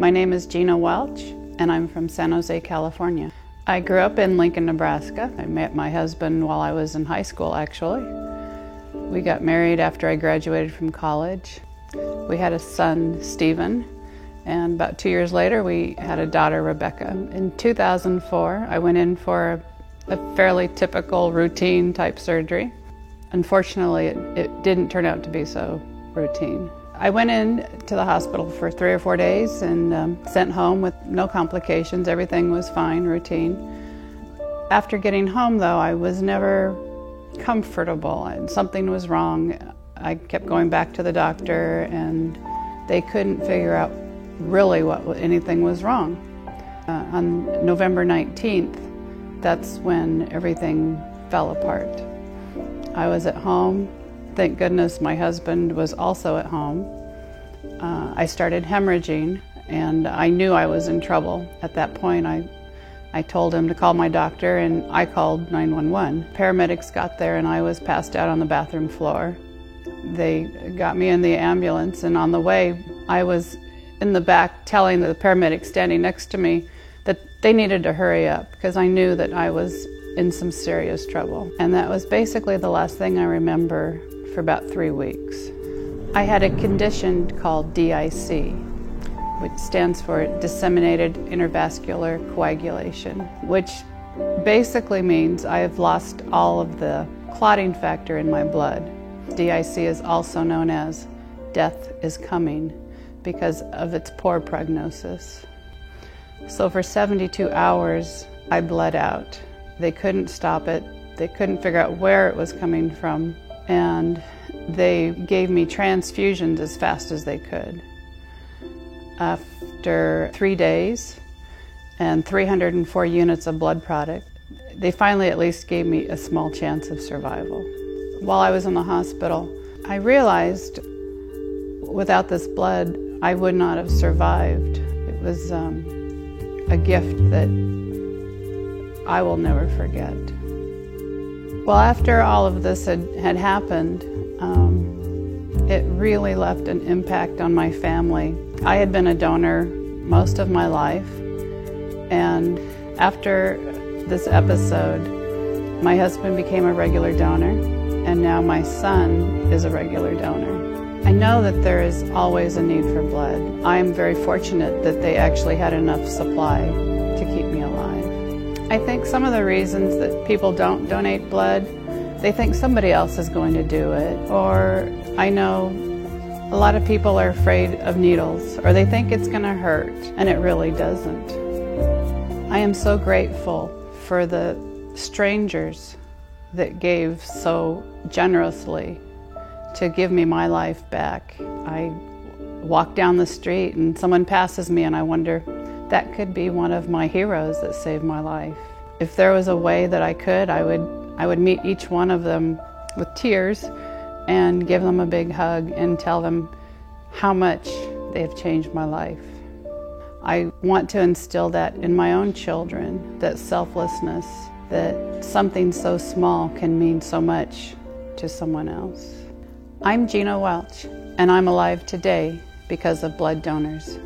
My name is Gina Welch, and I'm from San Jose, California. I grew up in Lincoln, Nebraska. I met my husband while I was in high school, actually. We got married after I graduated from college. We had a son, Stephen, and about 2 years later we had a daughter, Rebecca. In 2004, I went in for a fairly typical routine type surgery. Unfortunately, it didn't turn out to be so routine. I went in to the hospital for 3 or 4 days and sent home with no complications. Everything was fine, routine. After getting home, though, I was never comfortable, and something was wrong. I kept going back to the doctor, and they couldn't figure out really what anything was wrong. On November 19th, that's when everything fell apart. I was at home. Thank goodness my husband was also at home. I started hemorrhaging, and I knew I was in trouble. At that point, I told him to call my doctor, and I called 911. Paramedics got there, and I was passed out on the bathroom floor. They got me in the ambulance, and on the way, I was in the back telling the paramedics standing next to me that they needed to hurry up because I knew that I was in some serious trouble. And that was basically the last thing I remember for about 3 weeks. I had a condition called DIC, which stands for Disseminated Intravascular Coagulation, which basically means I have lost all of the clotting factor in my blood. DIC is also known as death is coming because of its poor prognosis. So for 72 hours, I bled out. They couldn't stop it. They couldn't figure out where it was coming from, and they gave me transfusions as fast as they could. After 3 days and 304 units of blood product, they finally at least gave me a small chance of survival. While I was in the hospital, I realized without this blood, I would not have survived. It was a gift that I will never forget. Well, after all of this had happened, it really left an impact on my family. I had been a donor most of my life, and after this episode, my husband became a regular donor, and now my son is a regular donor. I know that there is always a need for blood. I am very fortunate that they actually had enough supply to keep me alive. I think some of the reasons that people don't donate blood, they think somebody else is going to do it, or I know a lot of people are afraid of needles, or they think it's going to hurt, and it really doesn't. I am so grateful for the strangers that gave so generously to give me my life back. I walk down the street and someone passes me and I wonder, that could be one of my heroes that saved my life. If there was a way that I could, I would meet each one of them with tears and give them a big hug and tell them how much they have changed my life. I want to instill that in my own children, that selflessness, that something so small can mean so much to someone else. I'm Gina Welch, and I'm alive today because of blood donors.